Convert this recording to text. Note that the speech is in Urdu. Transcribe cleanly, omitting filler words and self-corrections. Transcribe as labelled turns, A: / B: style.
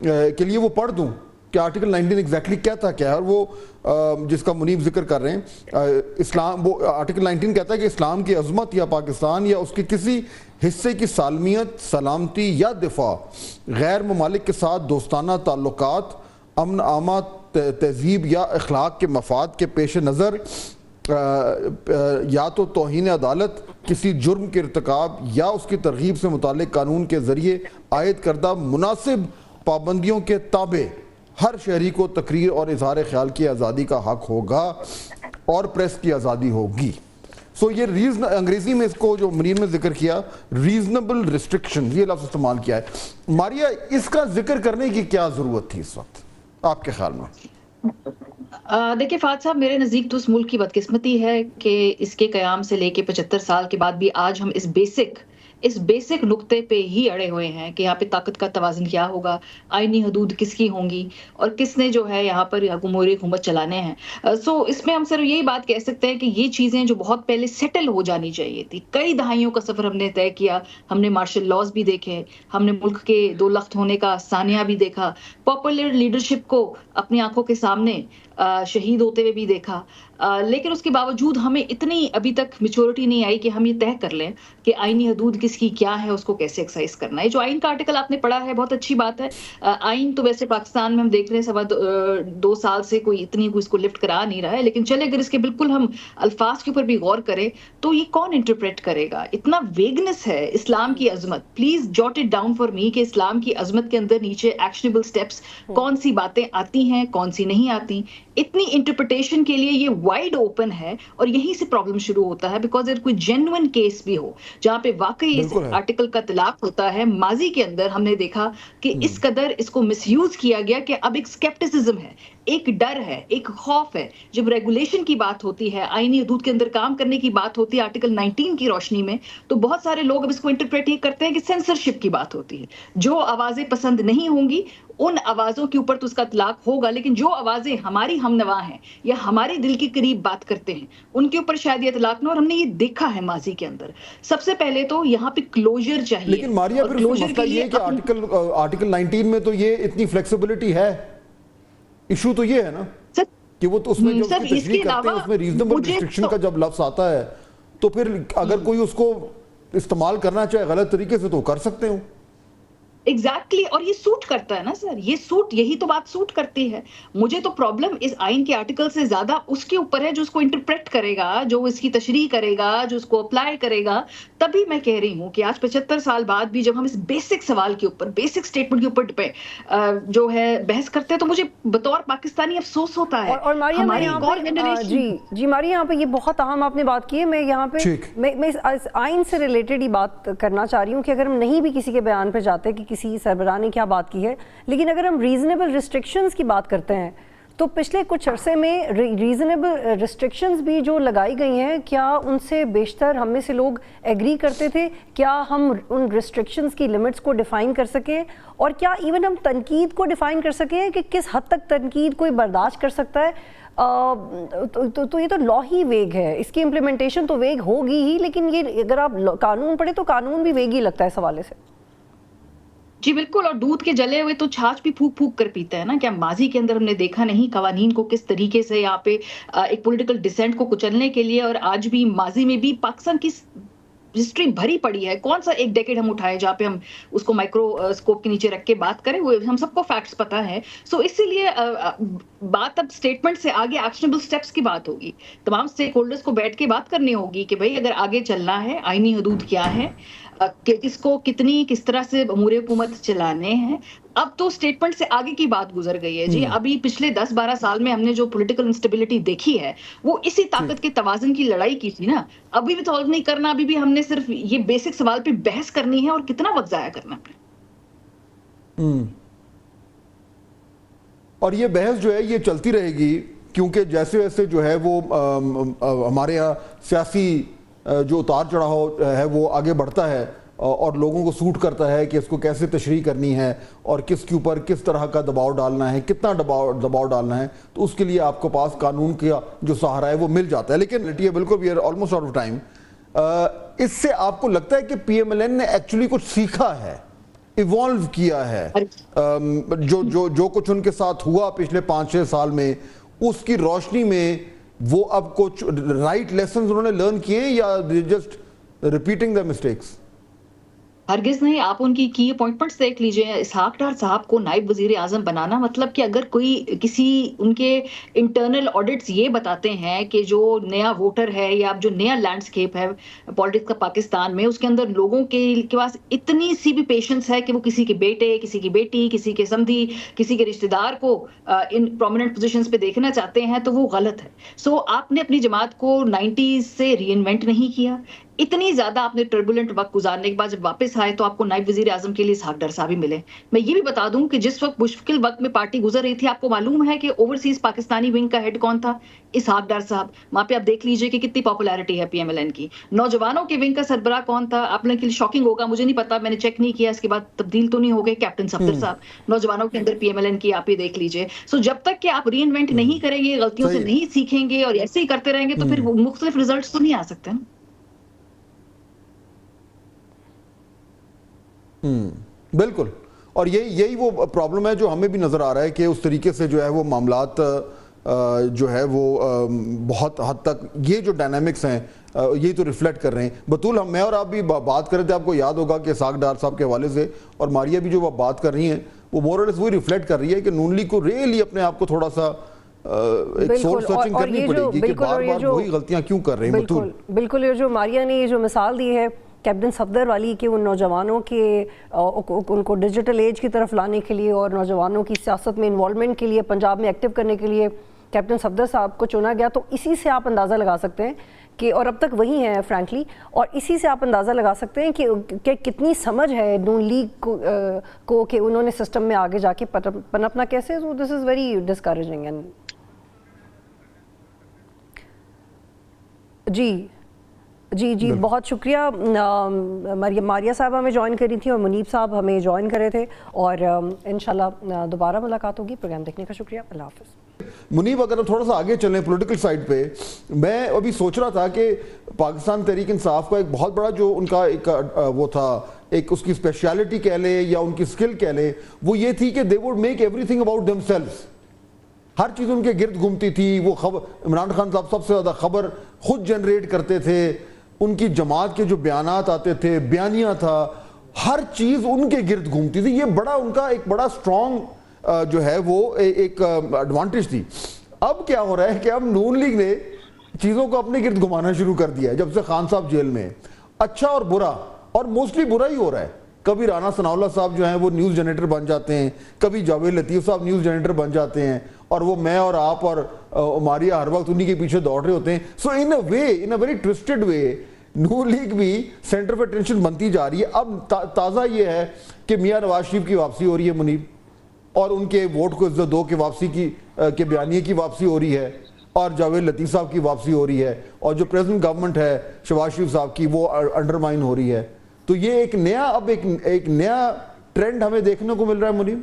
A: کے لیے وہ پڑھ دوں کہ آرٹیکل 19 ایگزیکٹلی کہتا کیا ہے، اور وہ جس کا منیب ذکر کر رہے ہیں اسلام، وہ آرٹیکل 19 کہتا ہے کہ اسلام کی عظمت یا پاکستان یا اس کے کسی حصے کی سالمیت، سلامتی یا دفاع، غیر ممالک کے ساتھ دوستانہ تعلقات، امن عامہ، تہذیب یا اخلاق کے مفاد کے پیش نظر یا تو توہین عدالت، کسی جرم کے ارتکاب یا اس کی ترغیب سے متعلق قانون کے ذریعے عائد کردہ مناسب پابندیوں کے تابع ہر شہری کو تقریر اور اظہار خیال کی آزادی کا حق ہوگا اور پریس کی آزادی ہوگی۔ سو یہ انگریزی میں اس کو جو منیر نے ذکر کیا ریزنبل ریسٹرکشن، یہ لفظ استعمال کیا ہے۔ ماریا، اس کا ذکر کرنے کی کیا ضرورت تھی اس وقت آپ کے خیال میں؟
B: دیکھیں فہد صاحب، میرے نزدیک تو اس ملک کی بدقسمتی ہے کہ اس کے قیام سے لے کے 75 سال کے بعد بھی آج ہم اس بیسک نقطے پہ ہی اڑے ہوئے ہیں کہ یہاں پہ طاقت کا توازن کیا ہوگا، آئینی حدود کس کی ہوں گی، اور کس نے جو ہے یہاں پر حکومت چلانے ہیں۔ سو اس میں ہم صرف یہی بات کہہ سکتے ہیں کہ یہ چیزیں جو بہت پہلے سیٹل ہو جانی چاہیے تھی، کئی دہائیوں کا سفر ہم نے طے کیا، ہم نے مارشل لاز بھی دیکھے، ہم نے ملک کے 2 لخت ہونے کا ثانیہ بھی دیکھا، پاپولر لیڈرشپ کو اپنی آنکھوں کے سامنے شہید ہوتے ہوئے بھی دیکھا، لیکن اس کے باوجود ہمیں اتنی ابھی تک میچورٹی نہیں آئی کہ ہم یہ طے کر لیں کہ آئینی حدود کس کی کیا ہے، اس کو کیسے ایکسرسائز کرنا ہے۔ جو آئین کا آرٹیکل آپ نے پڑھا ہے بہت اچھی بات ہے۔ آئین تو ویسے پاکستان میں ہم دیکھ رہے ہیں 2 سال سے کوئی اس کو لفٹ کرا نہیں رہا ہے، لیکن چلے اگر اس کے بالکل ہم الفاظ کے اوپر بھی غور کریں تو یہ کون انٹرپریٹ کرے گا؟ اتنا ویگنس ہے اسلام کی عظمت۔ Please jute it down for me کہ اسلام کی عظمت کے اندر نیچے ایکشنیبل سٹیپس کون سی باتیں آتی ہیں، کون سی نہیں آتی۔ اتنی انٹرپریٹیشن کے لیے یہ وائڈ اوپن ہے، اور یہیں سے پرابلم شروع ہوتا ہے، بیکاز اگر کوئی جینوئن کیس بھی ہو جہاں پہ واقعی اس آرٹیکل کا اطلاق ہوتا ہے، ماضی کے اندر ہم نے دیکھا کہ اس قدر اس کو مس یوز کیا گیا کہ اب ایک سکیپٹسزم ہے، ایک ڈر ہے، ایک خوف ہے۔ جب ریگولیشن کی بات ہوتی ہے، آئینی حدود کے اندر کام کرنے کی بات ہوتی ہے آرٹیکل 19 کی روشنی میں، تو بہت سارے لوگ اب اس کو انٹرپریٹ یہ کرتے ہیں کہ سینسرشپ کی بات ہوتی ہے۔ جو آوازیں پسند نہیں ہوں گی ان آوازوں کے اوپر تو اس کا اطلاق ہوگا، لیکن جو آوازیں ہماری ہم نوا ہیں یا ہمارے دل کے قریب بات کرتے ہیں ان کے اوپر شاید یہ اطلاق نہ، اور ہم نے یہ دیکھا ہے ماضی کے اندر۔ سب سے پہلے تو یہاں پہ کلوجر چاہیے۔
A: لیکن ماریا، پھر مسئلہ یہ ہے کہ آرٹیکل 19 میں تو یہ اتنی فلیکسیبلٹی ہے، ایشو تو یہ ہے نا کہ وہ تو اس میں جب تشریح کرتے ہیں اس میں ریزنبل ریسٹرکشن کا جب لفظ آتا ہے تو پھر اگر کوئی اس کو استعمال کرنا چاہے غلط طریقے سے تو کر سکتے ہوں۔
B: ایگزیکٹلی، اور یہ سوٹ کرتا ہے نا سر، یہی تو بات سوٹ کرتی ہے۔ مجھے تو پرابلم اس آئین کے آرٹیکل سے زیادہ اس کے اوپر ہے جو اس کو انٹرپریٹ کرے گا، جو اس کی تشریح کرے گا، جو اس کو اپلائی کرے گا۔ تبھی میں کہہ رہی ہوں کہ آج 75 سال بعد بھی جب ہم اس بیسک سوال کے اوپر، بیسک سٹیٹمنٹ کے اوپر جو ہے بحث کرتے ہیں، تو مجھے بطور پاکستانی افسوس ہوتا ہے۔
C: اور ماریا، میں یہاں پہ جی ماریا، یہاں پہ یہ بہت اہم آپ نے بات کی ہے۔ میں یہاں پہ میں اس آئین سے ریلیٹڈ ہی بات کرنا چاہ رہی ہوں کہ اگر ہم نہیں بھی کسی کے بیان پہ جاتے کہ کسی سربراہ نے کیا بات کی ہے، لیکن اگر ہم ریزنیبل ریسٹرکشنز کی بات کرتے ہیں تو پچھلے کچھ عرصے میں ریزنیبل ریسٹرکشنز بھی جو لگائی گئی ہیں، کیا ان سے بیشتر ہم میں سے لوگ ایگری کرتے تھے؟ کیا ہم ان ریسٹرکشنز کی لمٹس کو ڈیفائن کر سکیں؟ اور کیا ایون ہم تنقید کو ڈیفائن کر سکیں کہ کس حد تک تنقید کوئی برداشت کر سکتا ہے؟ تو یہ تو لا ہی ویگ ہے، اس کی امپلیمنٹیشن تو ویگ ہوگی ہی، لیکن یہ اگر آپ قانون پڑھیں تو قانون بھی ویگ ہی لگتا ہے اس حوالے سے۔
B: جی بالکل، اور دودھ کے جلے ہوئے تو چھاچھ بھی پھونک پھونک کر پیتا ہے نا۔ کیا ماضی کے اندر ہم نے دیکھا نہیں قوانین کو کس طریقے سے یہاں پہ ایک پولیٹیکل ڈسینٹ کو کچلنے کے لیے، اور آج بھی ماضی میں بھی پاکستان کی ہسٹری بھری پڑی ہے۔ کون سا ایک ڈیکیڈ ہم اٹھائے جہاں پہ ہم اس کو مائکرو اسکوپ کے نیچے رکھ کے بات کریں؟ وہ ہم سب کو فیکٹس پتہ ہے۔ سو اسی لیے بات اب اسٹیٹمنٹ سے آگے ایکشنیبل سٹیپس کی بات ہوگی۔ تمام اسٹیک ہولڈرز کو بیٹھ کے بات کرنی ہوگی کہ بھئی اگر آگے چلنا ہے، آئینی حدود کیا ہے، کہ کس کو کس طرح سے امور حکومت چلانے ہیں۔ اب تو اسٹیٹمنٹ سے آگے کی بات گزر گئی ہے جی۔ ابھی پچھلے 10-12 سال میں ہم نے جو پولیٹیکل انسٹیبلٹی دیکھی ہے وہ اسی طاقت کے توازن کی لڑائی کی تھی نا۔ ابھی بھی سالو نہیں کرنا، ابھی بھی ہم نے صرف یہ بیسک سوال پہ بحث کرنی ہے، اور کتنا وقت ضائع کرنا ہے۔
A: اور یہ بحث جو ہے یہ چلتی رہے گی، کیونکہ جیسے ویسے جو ہے وہ ہمارے یہاں سیاسی جو اتار چڑھاؤ ہے وہ آگے بڑھتا ہے اور لوگوں کو سوٹ کرتا ہے کہ اس کو کیسے تشریح کرنی ہے اور کس کے اوپر کس طرح کا دباؤ ڈالنا ہے، کتنا دباؤ ڈالنا ہے، تو اس کے لیے آپ کو پاس قانون کا جو سہارا ہے وہ مل جاتا ہے۔ لیکن بالکل we are almost out of time. اس سے آپ کو لگتا ہے کہ پی ایم ایل این نے ایکچولی کچھ سیکھا ہے ایوالو کیا ہے. جو کچھ ان کے ساتھ ہوا پچھلے 5-6 سال میں, اس کی روشنی میں وہ اب کچھ رائٹ لیسنز انہوں نے لرن کیے یا جسٹ ریپیٹنگ دا مسٹیکس؟
B: ہرگز نہیں. آپ ان کی اپوائنٹمنٹس دیکھ لیجئے. اسحاق ڈار صاحب کو نائب وزیر اعظم بنانا مطلب کہ اگر کوئی کسی ان کے انٹرنل آڈٹس یہ بتاتے ہیں کہ جو نیا ووٹر ہے یا جو نیا لینڈسکیپ ہے پالیٹکس کا پاکستان میں, اس کے اندر لوگوں کے پاس اتنی سی بھی پیشنس ہے کہ وہ کسی کے بیٹے, کسی کی بیٹی, کسی کے سمدھی, کسی کے رشتہ دار کو ان پرومیننٹ پوزیشنز پہ دیکھنا چاہتے ہیں, تو وہ غلط ہے. سو آپ نے اپنی جماعت کو 90s سے ری انوینٹ نہیں کیا. اتنی زیادہ آپ نے ٹربولنٹ وقت گزارنے کے بعد جب واپس آئے تو آپ کو نائب وزیر اعظم کے لیے اسحاق ڈار صاحب ہی ملے. میں یہ بھی بتا دوں کہ جس وقت مشکل وقت میں پارٹی گزر رہی تھی, آپ کو معلوم ہے کہ اوورسیز پاکستانی ونگ کا ہیڈ کون تھا؟ اسحاق ڈار صاحب. وہاں پہ آپ دیکھ لیجئے کہ کتنی پاپولیرٹی ہے پی ایم ایل این کی. نوجوانوں کے ونگ کا سربراہ کون تھا؟ آپ لوگوں کے لیے شاکنگ ہوگا, مجھے نہیں پتا, میں نے چیک نہیں کیا, اس کے بعد تبدیل تو نہیں ہو گئے, کیپٹن صفدر صاحب. نوجوانوں کے اندر پی ایم ایل این کی آپ یہ دیکھ لیجئے. سو جب تک کہ آپ ری انوینٹ نہیں کریں گے, غلطیوں سے نہیں سیکھیں گے اور ایسے ہی کرتے رہیں گے, تو پھر مختلف ریزلٹس تو نہیں آ سکتے نا.
A: بالکل. اور یہی وہ پرابلم ہے جو ہمیں بھی نظر آ رہا ہے کہ اس طریقے سے جو ہے وہ معاملات جو ہے وہ بہت حد تک یہ جو ڈائنامکس ہیں یہی تو ریفلیکٹ کر رہے ہیں. بطول, میں اور آپ بھی بات کر رہے تھے, آپ کو یاد ہوگا کہ اسحاق ڈار صاحب کے حوالے سے, اور ماریہ بھی جو بات کر رہی ہیں وہ مور اور لیس وہی ریفلیکٹ کر رہی ہے کہ نون لیگ کو ریئلی اپنے آپ کو تھوڑا سا ایک سول سرچنگ کرنی پڑے گی کہ بار بار وہی غلطیاں کیوں کر رہے ہیں. بطول
C: بالکل, یہ جو ماریہ نے یہ جو مثال دی ہے کیپٹن صفدر والی کہ ان نوجوانوں کے ان کو ڈیجیٹل ایج کی طرف لانے کے لیے اور نوجوانوں کی سیاست میں انوالومنٹ کے لیے پنجاب میں ایکٹیو کرنے کے لیے کیپٹن صفدر صاحب کو چنا گیا, تو اسی سے آپ اندازہ لگا سکتے ہیں کہ, اور اب تک وہی ہیں فرینکلی, اور اسی سے آپ اندازہ لگا سکتے ہیں کہ کتنی سمجھ ہے نون لیگ کو کہ انہوں نے سسٹم میں آگے جا کے پنپنا کیسے. سو دس از ویری ڈسکریجنگ. جی بہت شکریہ. ماریہ صاحب ہمیں جوائن کری تھی اور منیب صاحب ہمیں جوائن کرے تھے, اور انشاءاللہ دوبارہ ملاقات ہوگی. پروگرام دیکھنے کا شکریہ. اللہ حافظ.
A: منیب, اگر ہم تھوڑا سا آگے چلیں پولیٹیکل سائڈ پہ, میں ابھی سوچ رہا تھا کہ پاکستان تحریک انصاف کا ایک بہت بڑا جو ان کا ایک وہ تھا, ایک اس کی اسپیشلٹی کہہ لیں یا ان کی اسکل کہہ لیں, وہ یہ تھی کہ they would make everything about themselves. ہر چیز ان کے گرد گھومتی تھی. وہ عمران خان صاحب سب سے زیادہ خبر خود جنریٹ کرتے تھے. ان کی جماعت کے جو بیانات آتے تھے, بیانیہ تھا, ہر چیز ان کے گرد گھومتی تھی. یہ بڑا ان کا ایک بڑا اسٹرانگ جو ہے وہ ایک ایڈوانٹیج تھی. اب کیا ہو رہا ہے کہ اب نون لیگ نے چیزوں کو اپنے گرد گھمانا شروع کر دیا ہے جب سے خان صاحب جیل میں. اچھا اور برا, اور موسٹلی برا ہی ہو رہا ہے. کبھی رانا ثناء اللہ صاحب جو ہیں وہ نیوز جنریٹر بن جاتے ہیں, کبھی جاوید لطیف صاحب نیوز جنریٹر بن جاتے ہیں, اور وہ میں اور آپ اور ماریہ ہر وقت انہی کے پیچھے دوڑ رہے ہوتے ہیں. So in a way, in a very toasted way, Noon League بھی سینٹر پہ ٹینشن بنتی جا رہی ہے. اب تازہ یہ ہے کہ میاں نواز شریف کی واپسی ہو رہی ہے منیب, اور ان کے ووٹ کو عزت دو کے واپسی کے بیانیے کی واپسی ہو رہی ہے, اور جاوید لطیف صاحب کی واپسی ہو رہی ہے, اور جو پریزیڈنٹ گورنمنٹ ہے شہباز شریف صاحب کی وہ انڈرمائن ہو رہی ہے. تو یہ ایک نیا اب ایک نیا ٹرینڈ ہمیں دیکھنے کو مل رہا ہے منیب.